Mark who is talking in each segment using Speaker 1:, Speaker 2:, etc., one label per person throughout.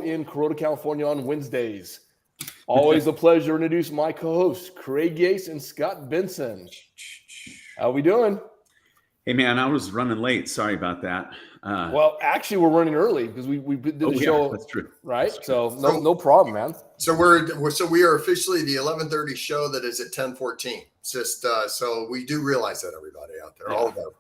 Speaker 1: in Corona, California on Wednesdays. Always a pleasure to introduce my co-hosts, Craig Yace and Scott Benson. How we doing?
Speaker 2: Hey, man, I was running late. Sorry about that.
Speaker 1: Well, actually, we're running early because we did the show.
Speaker 2: That's true.
Speaker 1: Right?
Speaker 2: That's true.
Speaker 1: So no problem, man.
Speaker 3: So we are officially the 11:30 show that is at 10:14. It's just so we do realize that, everybody out there, for all of our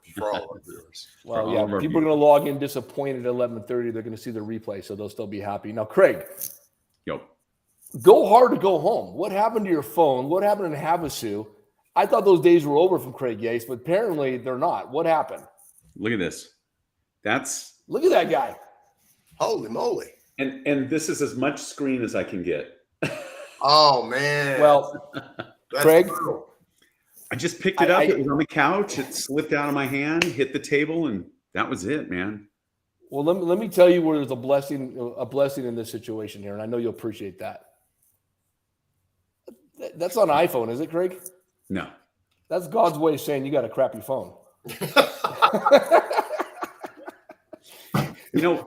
Speaker 3: viewers.
Speaker 1: Well, yeah, people are going to log in disappointed at 11:30. They're going to see the replay, so they'll still be happy. Now, Craig, go hard to go home. What happened to your phone? What happened in Havasu? I thought those days were over from Craig Yace, but apparently they're not. What happened?
Speaker 2: Look at this.
Speaker 1: Look at that guy.
Speaker 3: Holy moly.
Speaker 2: And this is as much screen as I can get.
Speaker 3: Oh, man.
Speaker 1: Well, Craig,
Speaker 3: brutal.
Speaker 2: I just picked it up. It was on the couch. It slipped out of my hand, hit the table, and that was it, man.
Speaker 1: Well, let me tell you where there's a blessing in this situation here, and I know you'll appreciate that. That's on iPhone, is it, Craig?
Speaker 2: No.
Speaker 1: That's God's way of saying you got a crappy phone.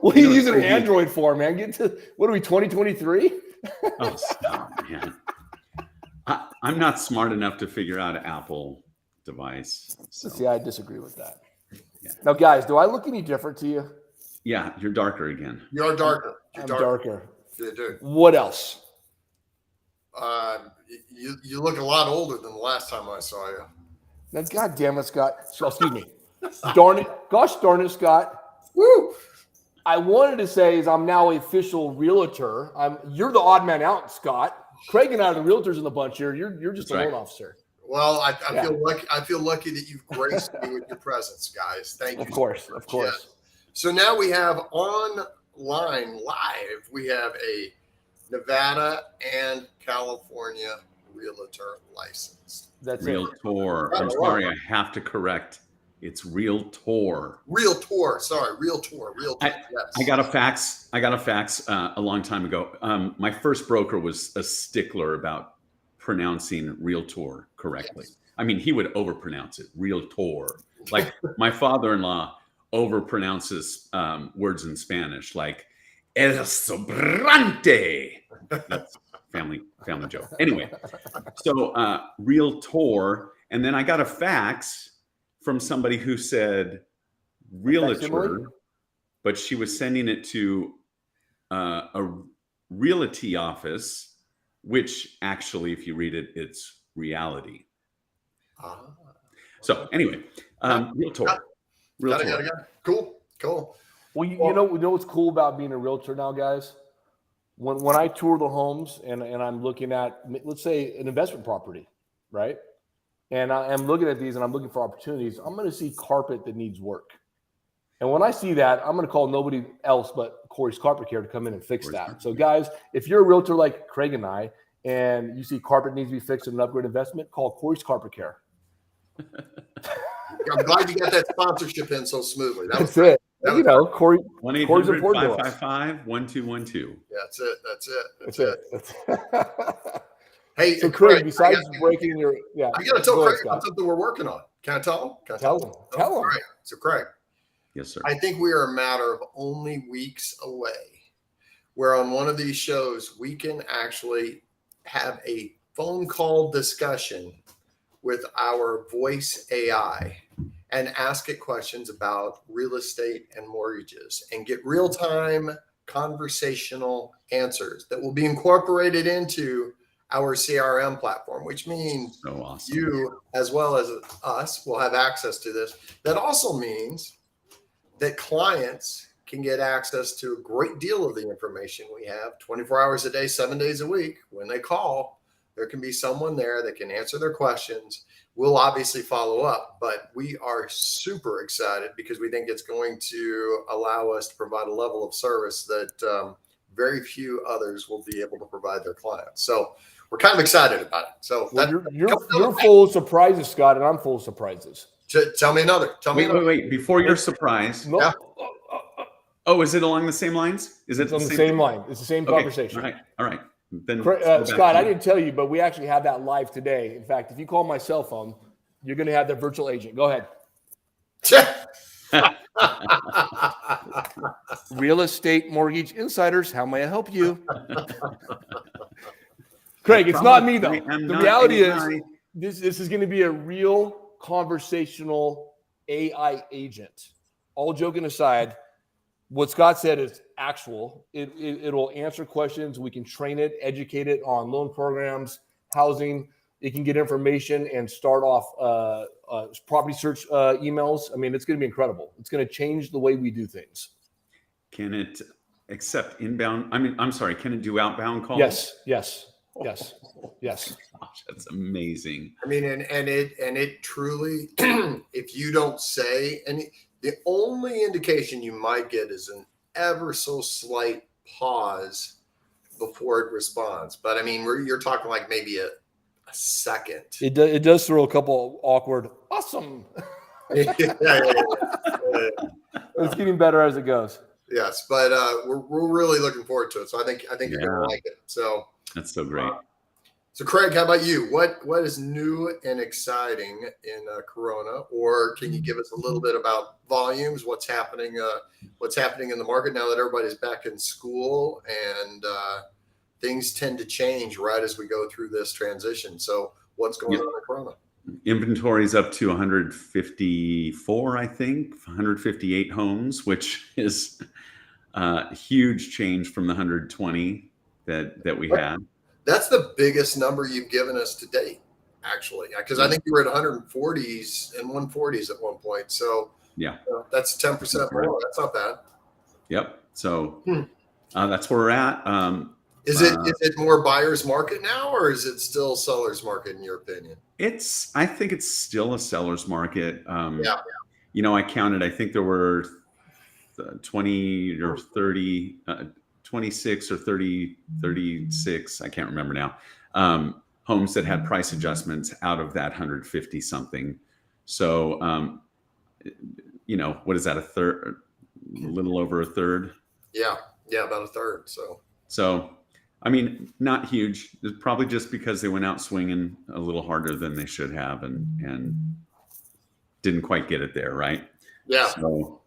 Speaker 1: What are you using an Android for, man? Get to, what are we, 2023?
Speaker 2: Oh, stop, man. I'm not smart enough to figure out an Apple device. So.
Speaker 1: See, I disagree with that.
Speaker 2: Yeah.
Speaker 1: Now, guys, do I look any different to you?
Speaker 2: Yeah, you're darker again.
Speaker 3: You're darker.
Speaker 1: I'm darker.
Speaker 3: You do.
Speaker 1: What else?
Speaker 3: You look a lot older than the last time I saw you.
Speaker 1: Now, God damn it, Scott. Excuse me. Darn it. Gosh darn it, Scott.
Speaker 3: Woo!
Speaker 1: I wanted to say is I'm now official realtor. You're the odd man out, Scott. Craig and I are the realtors in the bunch here. You're just a loan officer.
Speaker 3: Well, I feel lucky. I feel lucky that you've graced me with your presence, guys. Thank you.
Speaker 1: Of course.
Speaker 3: Yeah. So now we have online live. We have a Nevada and California realtor license.
Speaker 1: That's
Speaker 2: Realtor. I'm sorry, I have to correct. It's Realtor.
Speaker 3: Realtor. Sorry, Realtor.
Speaker 2: Yes. I got a fax. A long time ago. My first broker was a stickler about pronouncing Realtor correctly. Yes. I mean, he would overpronounce it. Realtor. Like my father-in-law overpronounces words in Spanish, like El Sobrante. That's family joke. Anyway, so Realtor, and then I got a fax from somebody who said realtor, but she was sending it to a realty office, which actually, if you read it, it's reality. So anyway, realtor.
Speaker 3: Got it. Cool.
Speaker 1: Well, you know what's cool about being a realtor now, guys? When I tour the homes and I'm looking at, let's say, an investment property, right? And I'm looking at these and I'm looking for opportunities. I'm going to see carpet that needs work. And when I see that, I'm going to call nobody else but Corey's Carpet Care to come in and fix that. So, guys, if you're a realtor like Craig and I, and you see carpet needs to be fixed in an upgrade investment, call Corey's Carpet Care.
Speaker 3: I'm glad you got that sponsorship in so smoothly.
Speaker 1: That's it. Corey.
Speaker 2: 1-800-555-1212.
Speaker 3: That's it. Hey,
Speaker 1: so Craig, besides breaking your,
Speaker 3: I got to tell Craig about something we're working on. Can I tell him?
Speaker 1: Tell him.
Speaker 3: All right. So, Craig.
Speaker 2: Yes, sir.
Speaker 3: I think we are a matter of only weeks away where on one of these shows we can actually have a phone call discussion with our voice AI and ask it questions about real estate and mortgages and get real-time conversational answers that will be incorporated into our CRM platform, which means
Speaker 2: so awesome.
Speaker 3: You, as well as us, will have access to this. That also means that clients can get access to a great deal of the information we have 24 hours a day, 7 days a week. When they call, there can be someone there that can answer their questions. We'll obviously follow up, but we are super excited because we think it's going to allow us to provide a level of service that very few others will be able to provide their clients. So we're kind of excited about it. So
Speaker 1: you're full of surprises, Scott, and I'm full of surprises.
Speaker 3: Tell me another.
Speaker 2: Wait. Before you're surprised.
Speaker 1: No.
Speaker 3: Yeah.
Speaker 2: Oh, is it along the same lines? Is it
Speaker 1: on the same line? It's the same conversation.
Speaker 2: All right. Then
Speaker 1: Scott, I didn't tell you, but we actually have that live today. In fact, if you call my cell phone, you're going to have the virtual agent. Go ahead. Real estate mortgage insiders, how may I help you? Craig, it's not me though. The reality is this is going to be a real conversational AI agent. All joking aside, what Scott said is actual. It'll answer questions. We can train it, educate it on loan programs, housing. It can get information and start off property search emails. I mean, it's going to be incredible. It's going to change the way we do things.
Speaker 2: Can it accept inbound? I mean, I'm sorry. Can it do outbound calls?
Speaker 1: Yes. Gosh,
Speaker 2: that's amazing.
Speaker 3: I mean, and it truly, if you don't say any, the only indication you might get is an ever so slight pause before it responds. But I mean, you're talking like maybe a second.
Speaker 1: It does throw a couple awkward, awesome.
Speaker 3: Yeah.
Speaker 1: It's getting better as it goes.
Speaker 3: Yes, but we're really looking forward to it. So I think you're gonna like it. So
Speaker 2: that's so great.
Speaker 3: So Craig, how about you? What is new and exciting in Corona, or can you give us a little bit about volumes? What's happening in the market now that everybody's back in school, and things tend to change right as we go through this transition. So what's going on in Corona?
Speaker 2: Inventory's up to 154, I think, 158 homes, which is a huge change from the 120 that we had.
Speaker 3: That's the biggest number you've given us to date, actually, because I think you were at 140s and 140s at one point. So
Speaker 2: yeah,
Speaker 3: that's 10% more. That's not bad.
Speaker 2: Yep. So that's where we're at.
Speaker 3: Is it more buyer's market now, or is it still seller's market in your opinion?
Speaker 2: I think it's still a seller's market.
Speaker 3: Yeah.
Speaker 2: You know, I counted, I think there were 20 or 30, 26 or 30, 36, I can't remember now, homes that had price adjustments out of that 150 something. So, you know, what is that, a third, a little over a third?
Speaker 3: Yeah, about a third.
Speaker 2: So, I mean, not huge. It's probably just because they went out swinging a little harder than they should have and didn't quite get it there, right?
Speaker 3: Yeah.
Speaker 2: So,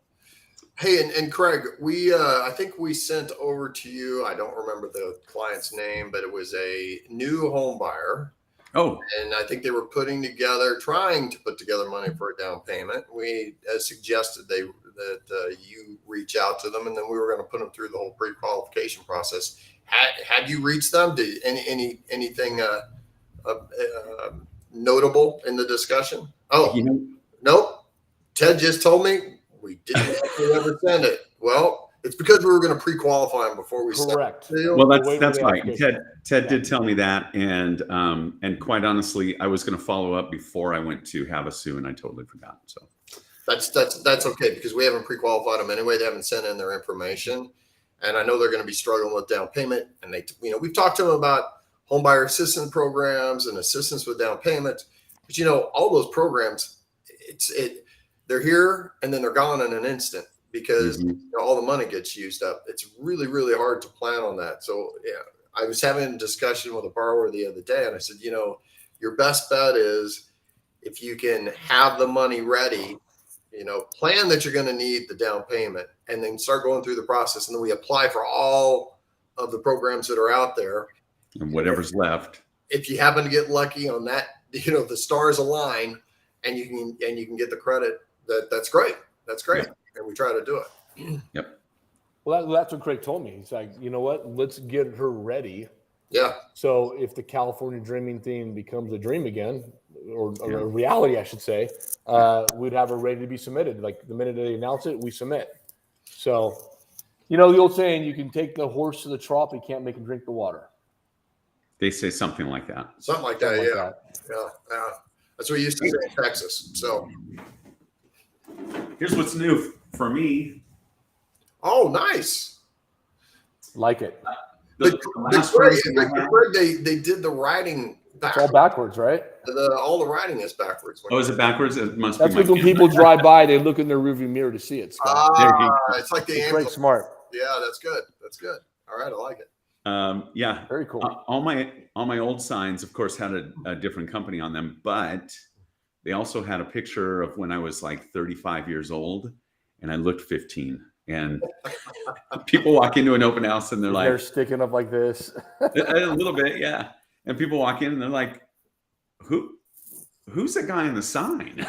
Speaker 3: hey, and Craig, I think we sent over to you, I don't remember the client's name, but it was a new home buyer.
Speaker 2: Oh.
Speaker 3: And I think they were trying to put together money for a down payment. We suggested that you reach out to them, and then we were going to put them through the whole pre-qualification process. Had you reached them? Did anything notable in the discussion? Oh, nope. Ted just told me we didn't actually ever send it. Well, it's because we were going to pre-qualify them before we
Speaker 1: Correct.
Speaker 3: started.
Speaker 2: Well, that's right. Ted did tell me that, and quite honestly, I was going to follow up before I went to Havasu, and I totally forgot. So
Speaker 3: that's okay, because we haven't pre-qualified them anyway. They haven't sent in their information, and I know they're going to be struggling with down payment. And we've talked to them about home buyer assistance programs and assistance with down payment, but all those programs, they're here and then they're gone in an instant because all the money gets used up. It's really, really hard to plan on that. So yeah, I was having a discussion with a borrower the other day, and I said, your best bet is if you can have the money ready, plan that you're going to need the down payment, and then start going through the process. And then we apply for all of the programs that are out there.
Speaker 2: And whatever's left. If
Speaker 3: you happen to get lucky on that, the stars align and you can get the credit, that's great. That's great. And we try to do it.
Speaker 2: Yep.
Speaker 1: Well, that's what Craig told me. He's like, you know what? Let's get her ready.
Speaker 3: Yeah.
Speaker 1: So if the California dreaming theme becomes a dream again, or a reality, I should say, we'd have her ready to be submitted. Like the minute they announce it, we submit. So, the old saying, you can take the horse to the trough, you can't make him drink the water.
Speaker 2: They say something like that.
Speaker 3: Something like that, yeah. That's what we used to say in Texas. So
Speaker 2: here's what's new for me.
Speaker 3: Oh, nice.
Speaker 1: Like it.
Speaker 3: They did the writing backwards.
Speaker 1: It's all backwards, right?
Speaker 3: All the writing is backwards.
Speaker 2: Oh, is it backwards? It must
Speaker 1: be. That's
Speaker 2: when
Speaker 1: people drive by, they look in their rearview mirror to see it.
Speaker 3: It's like the
Speaker 1: Craig smart.
Speaker 3: Yeah, that's good. That's good. All right, I like it.
Speaker 2: Yeah,
Speaker 1: very cool.
Speaker 2: All my old signs, of course, had a different company on them, but they also had a picture of when I was like 35 years old, and I looked 15. And people walk into an open house and they're
Speaker 1: They're
Speaker 2: like,
Speaker 1: sticking up like this.
Speaker 2: a little bit, yeah. And people walk in and they're like, who's that guy in the sign?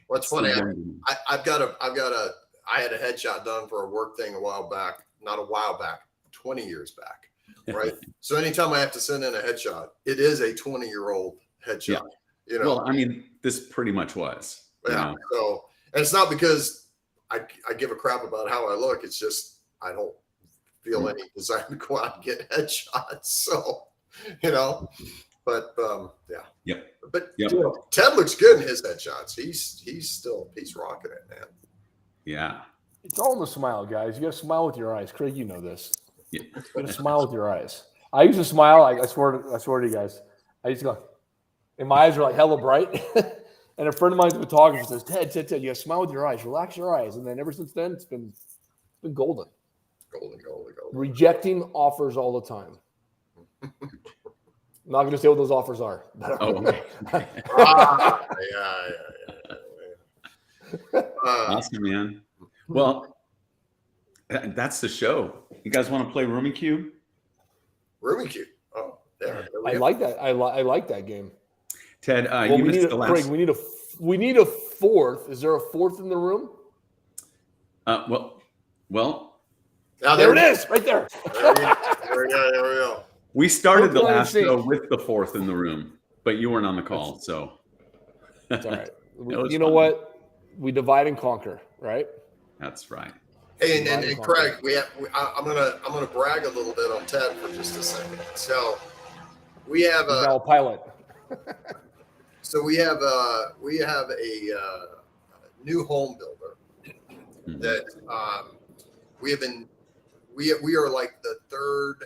Speaker 3: What's
Speaker 2: So
Speaker 3: funny,
Speaker 2: young.
Speaker 3: I had a headshot done for a work thing a while back, not a while back, 20 years back, right? So anytime I have to send in a headshot, it is a 20-year-old headshot.
Speaker 2: Yeah.
Speaker 3: You know,
Speaker 2: Well, I mean, this pretty much was.
Speaker 3: yeah.
Speaker 2: You know?
Speaker 3: So, and it's not because I give a crap about how I look. It's just I don't feel any desire to go out and get headshots. So, you know, but yeah.
Speaker 2: Yep.
Speaker 3: But
Speaker 2: Yep.
Speaker 3: you know, Ted looks good in his headshots. He's rocking it, man.
Speaker 2: Yeah.
Speaker 1: It's all in the smile, guys. You got to smile with your eyes. Craig, you know this.
Speaker 2: Yeah.
Speaker 1: You got to smile with your eyes. I used to smile. I swear to you guys. I used to go, and my eyes are like hella bright. And a friend of mine's a photographer says, Ted, you got to smile with your eyes. Relax your eyes. And then ever since then, it's been golden.
Speaker 3: Golden.
Speaker 1: Rejecting offers all the time. I'm not going to say what those offers are.
Speaker 2: Oh, okay.
Speaker 3: Yeah.
Speaker 2: Awesome, man. Well, that's the show. You guys want to play Rooming Cube?
Speaker 3: Rooming Cube. Oh, there we
Speaker 1: I
Speaker 3: go.
Speaker 1: like that. I like that game.
Speaker 2: Ted,
Speaker 1: Well,
Speaker 2: you missed the last.
Speaker 1: Craig, we need a fourth. Is there a fourth in the room?
Speaker 2: Well,
Speaker 3: Now
Speaker 1: There it is, right there.
Speaker 3: There we go.
Speaker 2: we started the
Speaker 1: Don't play
Speaker 2: last
Speaker 1: sync.
Speaker 2: show with the fourth in the room, but you weren't on the call, so
Speaker 1: It's all right.
Speaker 2: was
Speaker 1: You know
Speaker 2: fun.
Speaker 1: what? We divide and conquer, right?
Speaker 2: That's right.
Speaker 3: Hey, and Craig, I'm gonna brag a little bit on Ted for just a second. So we have
Speaker 1: He's now a pilot.
Speaker 3: we have a new home builder
Speaker 2: Mhm.
Speaker 3: that we are like the third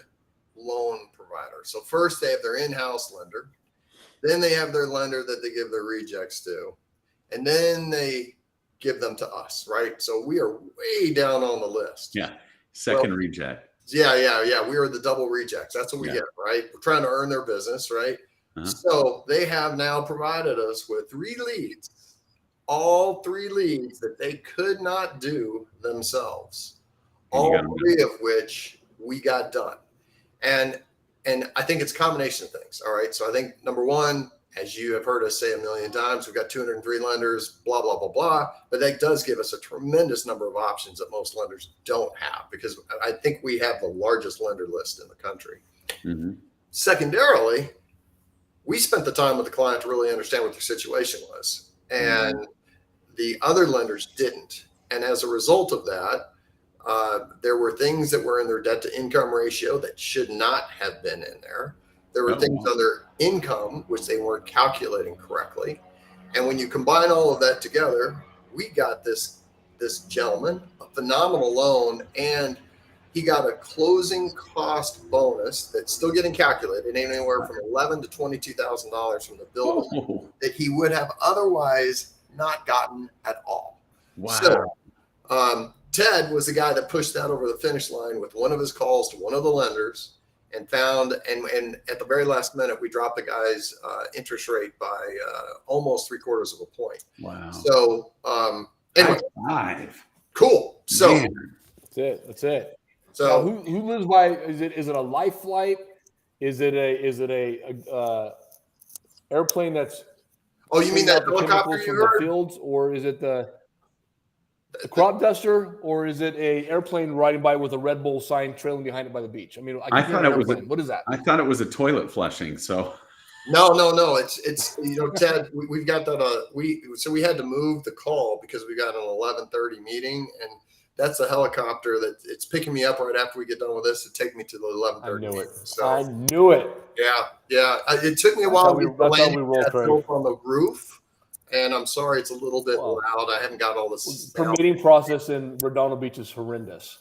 Speaker 3: loan provider. So first they have their in-house lender, then they have their lender that they give their rejects to, and then they give them to us, right? So we are way down on the list.
Speaker 2: Yeah. Second reject.
Speaker 3: Yeah. We are the double rejects. That's what we get, right? We're trying to earn their business, right?
Speaker 2: Uh-huh.
Speaker 3: So they have now provided us with 3 leads, all 3 leads that they could not do themselves,
Speaker 2: And you
Speaker 3: all
Speaker 2: got 'em
Speaker 3: 3 of which we got done. And I think it's a combination of things. All right. So I think number one, as you have heard us say a million times, we've got 203 lenders, blah, blah, blah, blah. But that does give us a tremendous number of options that most lenders don't have, because I think we have the largest lender list in the country.
Speaker 2: Mm-hmm.
Speaker 3: Secondarily, we spent the time with the client to really understand what their situation was, and the other lenders didn't. And as a result of that, there were things that were in their debt to income ratio that should not have been in there. There were things on their income which they weren't calculating correctly. And when you combine all of that together, we got this gentleman a phenomenal loan, and he got a closing cost bonus that's still getting calculated, anywhere from $11,000 to $22,000 from the builder that he would have otherwise not gotten at all.
Speaker 2: Wow.
Speaker 3: So Ted was the guy that pushed that over the finish line with one of his calls to one of the lenders, and found, and at the very last minute, we dropped the guy's interest rate by almost 3/4 of a point.
Speaker 2: Wow.
Speaker 3: So anyway, cool. So
Speaker 2: Man.
Speaker 1: That's it.
Speaker 3: So
Speaker 1: now, who lives by? Is it a life flight? Is it a airplane that's?
Speaker 3: Oh, you mean that
Speaker 1: the
Speaker 3: helicopter
Speaker 1: chemicals
Speaker 3: you
Speaker 1: from
Speaker 3: heard?
Speaker 1: the fields, or is it the crop duster, or is it a airplane riding by with a Red Bull sign trailing behind it by the beach? I mean,
Speaker 2: I thought it was
Speaker 1: what is that?
Speaker 2: I thought it was a toilet flushing. So
Speaker 3: No. It's Ted. We've got that. We had to move the call because we got an 11:30 meeting, and that's a helicopter that it's picking me up right after we get done with this to take me to the 11:30.
Speaker 1: I knew it.
Speaker 3: So
Speaker 1: I knew it.
Speaker 3: yeah. It took me a while to get the
Speaker 1: that's how we
Speaker 3: landing
Speaker 1: roll,
Speaker 3: pad
Speaker 1: Craig.
Speaker 3: built on the roof. And I'm sorry, it's a little bit loud. I haven't got all this.
Speaker 1: Permitting process in Redondo Beach is horrendous.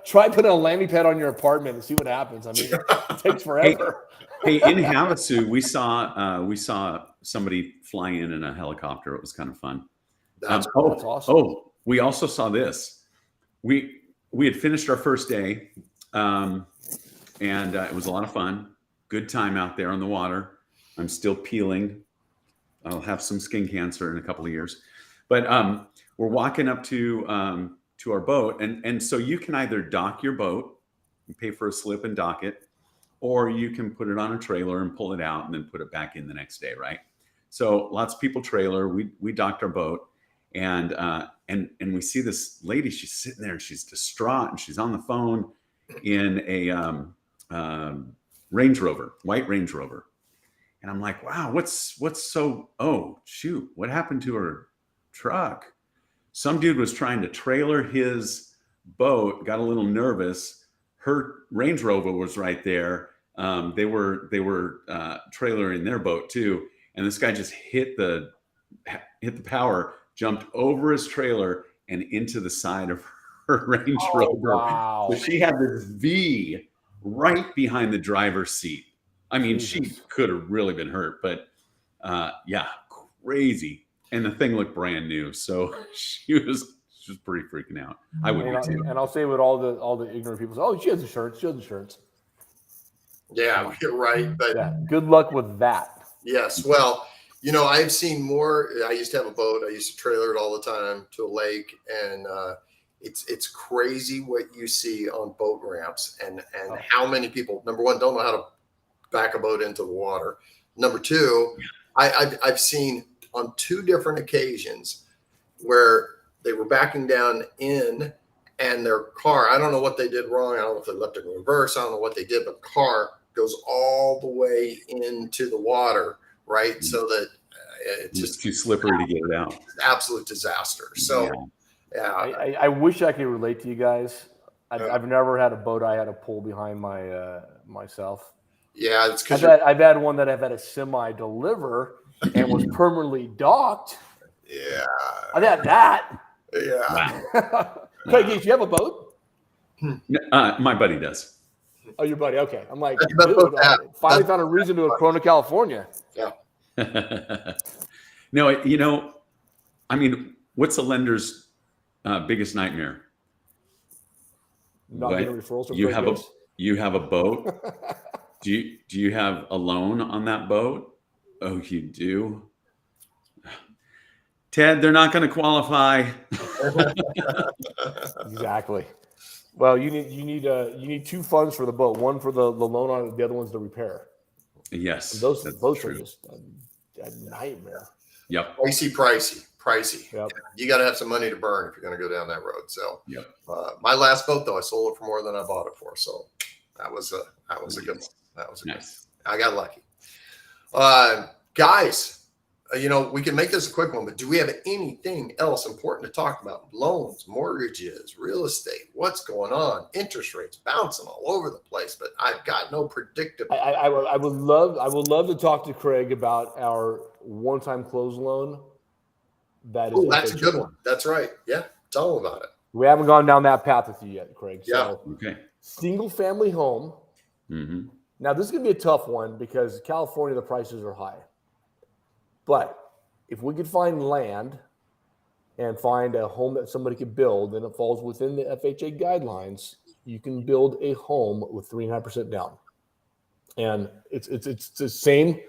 Speaker 1: Try putting a landing pad on your apartment and see what happens. I mean, it takes forever.
Speaker 2: Hey, in Havasu, we saw somebody fly in a helicopter. It was kind of fun.
Speaker 3: That's
Speaker 1: awesome.
Speaker 2: Oh, we also saw this. We had finished our first day, and it was a lot of fun. Good time out there on the water. I'm still peeling I'll have some skin cancer in a couple of years. But we're walking up to our boat, and so you can either dock your boat and pay for a slip and dock it, or you can put it on a trailer and pull it out and then put it back in the next day, right? So lots of people trailer. We docked our boat, and we see this lady. She's sitting there and she's distraught, and she's on the phone in a Range Rover, white Range Rover. And I'm like, wow, what's so, oh, shoot, what happened to her truck? Some dude was trying to trailer his boat, got a little nervous. Her Range Rover was right there. They were trailering their boat too. And this guy just hit the power, jumped over his trailer and into the side of her Range Rover.
Speaker 1: Wow.
Speaker 2: So she had this V right behind the driver's seat. I mean,
Speaker 1: Jesus.
Speaker 2: she could have really been hurt, but yeah, crazy. And the thing looked brand new, so she was pretty freaking out. I would be too.
Speaker 1: And I'll say what all the ignorant people say, oh, she has insurance. She has insurance.
Speaker 3: Yeah, you're right. But
Speaker 1: yeah, good luck with that.
Speaker 3: yes, well, you know, I've seen more. I used to have a boat. I used to trailer it all the time to a lake, and it's crazy what you see on boat ramps and how many people, number one, don't know how to back a boat into the water. Number two, I've seen on 2 different occasions where they were backing down in, and their car, I don't know what they did wrong. I don't know if they left it in reverse. I don't know what they did, but the car goes all the way into the water, right?
Speaker 2: Mm-hmm.
Speaker 3: So that it's
Speaker 2: just too slippery to get it out.
Speaker 3: Absolute disaster. So yeah.
Speaker 1: I wish I could relate to you guys. I've never had a boat I had to pull behind my myself.
Speaker 3: Yeah, it's because
Speaker 1: I've had one that I've had a semi deliver and was permanently docked.
Speaker 3: Yeah,
Speaker 1: I've had that.
Speaker 3: Yeah.
Speaker 1: Craig Yace, you have a boat?
Speaker 2: My buddy does.
Speaker 1: Oh, your buddy. Okay. I'm like,
Speaker 3: That's
Speaker 1: dude, finally found a reason to Corona, California.
Speaker 3: Yeah.
Speaker 2: No, you know, I mean, what's a lender's biggest nightmare?
Speaker 1: Not getting referrals from
Speaker 2: you
Speaker 1: Craig
Speaker 2: have
Speaker 1: Yace.
Speaker 2: you have a boat. Do you have a loan on that boat? Oh, you do. Ted, they're not going to qualify.
Speaker 1: Exactly. Well, you need 2 funds for the boat. One for the loan on it, the other one's the repair.
Speaker 2: Yes,
Speaker 1: And those
Speaker 2: that's
Speaker 1: both
Speaker 2: true.
Speaker 1: are just a nightmare.
Speaker 2: Yep.
Speaker 3: Pricey.
Speaker 1: Yep.
Speaker 3: You got to have some money to burn if you're going to go down that road. So,
Speaker 2: Yep.
Speaker 3: My last boat though, I sold it for more than I bought it for. So that was a good one. That was
Speaker 2: Nice.
Speaker 3: I got lucky. Guys, you know, we can make this a quick one, but do we have anything else important to talk about? Loans, mortgages, real estate, what's going on? Interest rates bouncing all over the place, but I've got no predictable.
Speaker 1: I would love to talk to Craig about our one-time close loan.
Speaker 3: Oh, that's a good one. That's right. Yeah, tell them about it.
Speaker 1: We haven't gone down that path with you yet, Craig. So,
Speaker 2: Okay.
Speaker 1: Single-family home.
Speaker 2: Mm-hmm.
Speaker 1: Now, this is going to be a tough one because California, the prices are high. But if we could find land and find a home that somebody could build and it falls within the FHA guidelines, you can build a home with 3.5% down. And it's the same.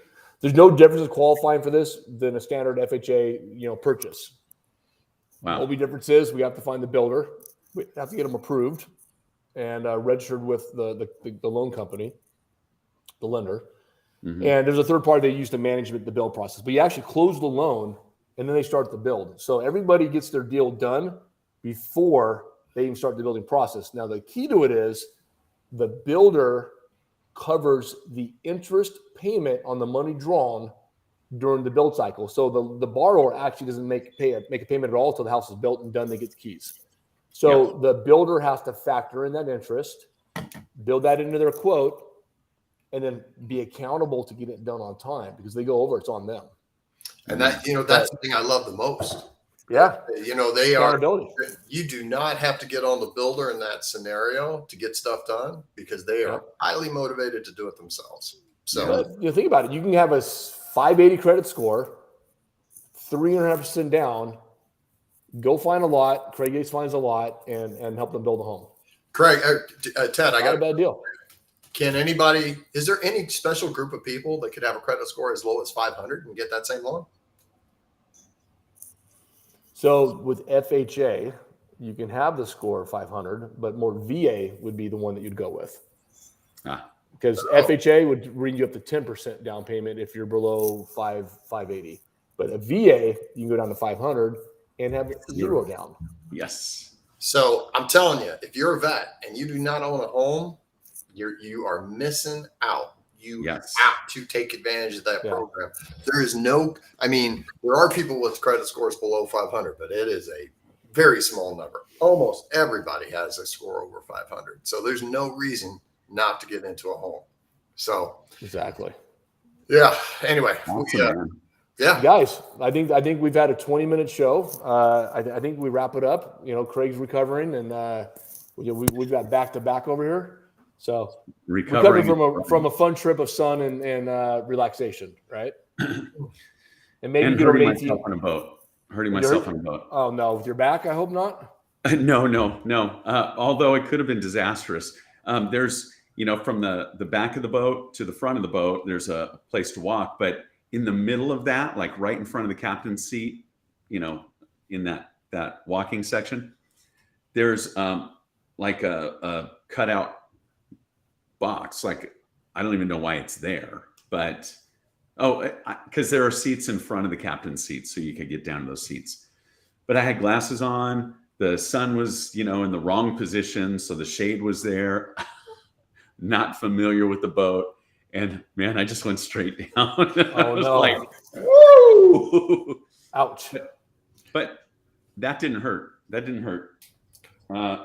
Speaker 1: There's no difference in qualifying for this than a standard FHA, purchase.
Speaker 2: Wow.
Speaker 1: The only difference is we have to find the builder. We have to get them approved and registered with the loan company, the lender.
Speaker 2: Mm-hmm.
Speaker 1: And there's a third party they use to manage the build process. But you actually close the loan and then they start the build. So everybody gets their deal done before they even start the building process. Now, the key to it is the builder covers the interest payment on the money drawn during the build cycle. So the borrower actually doesn't make a payment at all until the house is built and done. They get the keys. So the builder has to factor in that interest, build that into their quote, and then be accountable to get it done on time because they go over, it's on them.
Speaker 3: And that, that's the thing I love the most.
Speaker 1: Yeah.
Speaker 3: They are, you do not have to get on the builder in that scenario to get stuff done because they are highly motivated to do it themselves. So
Speaker 1: think about it. You can have a 580 credit score, 3.5% down, go find a lot. Craig Yace finds a lot and help them build a home.
Speaker 3: Craig, Ted, I got
Speaker 1: a bad deal.
Speaker 3: Is there any special group of people that could have a credit score as low as 500 and get that same loan?
Speaker 1: So with FHA, you can have the score of 500, but more VA would be the one that you'd go with. Because FHA would bring you up to 10% down payment if you're below 580. But a VA, you can go down to 500 and have 0 down.
Speaker 2: Yes.
Speaker 3: So I'm telling you, if you're a vet and you do not own a home, you are missing out. You have to take advantage of that program. There is no, I mean, there are people with credit scores below 500, but it is a very small number. Almost everybody has a score over 500. So there's no reason not to get into a home. So
Speaker 1: exactly.
Speaker 3: Yeah. Anyway,
Speaker 1: guys, I think we've had a 20-minute show. I think we wrap it up. You know, Craig's recovering, and we've got back-to-back over here. So recovering from a fun trip of sun and relaxation, right? And maybe
Speaker 2: and hurting myself on a boat. Hurting myself on a boat.
Speaker 1: Oh no, with your back? I hope not.
Speaker 2: No. Although it could have been disastrous. There's, from the back of the boat to the front of the boat, there's a place to walk, but in the middle of that, like right in front of the captain's seat, in that walking section, there's like a cutout box. Like, I don't even know why it's there, but because there are seats in front of the captain's seat, so you could get down to those seats. But I had glasses on. The sun was, in the wrong position, so the shade was there. Not familiar with the boat, and man, I just went straight down.
Speaker 1: Oh no!
Speaker 2: Like, woo!
Speaker 1: Ouch!
Speaker 2: But that didn't hurt.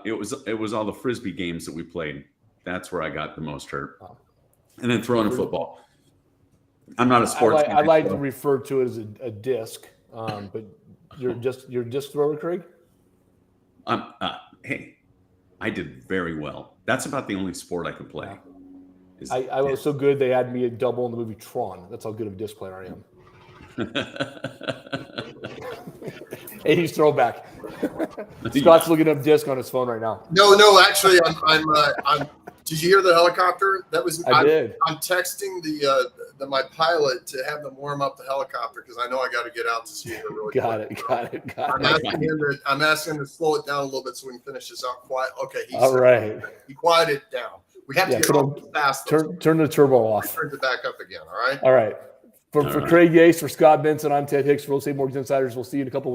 Speaker 2: It was all the frisbee games that we played. That's where I got the most hurt. And then throwing a football. I'm not a sports guy.
Speaker 1: I like to refer to it as a disc, but you're a disc thrower, Craig?
Speaker 2: Hey, I did very well. That's about the only sport I could play.
Speaker 1: I was so good they had me a double in the movie Tron. That's how good of a disc player I am. 80s throwback. Scott's looking up disc on his phone right now.
Speaker 3: No, actually, I'm. Did you hear the helicopter? That was.
Speaker 1: I did.
Speaker 3: I'm texting my pilot to have them warm up the helicopter because I know I got to get out to see it really quick. Got it. I'm asking him to slow it down a little bit so we can finish this out quiet. Okay.
Speaker 1: All right.
Speaker 3: He quieted it down. We have to get off fast.
Speaker 1: Turn the turbo off.
Speaker 3: Turn it back up again. All right.
Speaker 1: All right. For Craig Yace, for Scott Benson, I'm Ted Hicks, Real Estate Mortgage Insiders. We'll see you in a couple of weeks.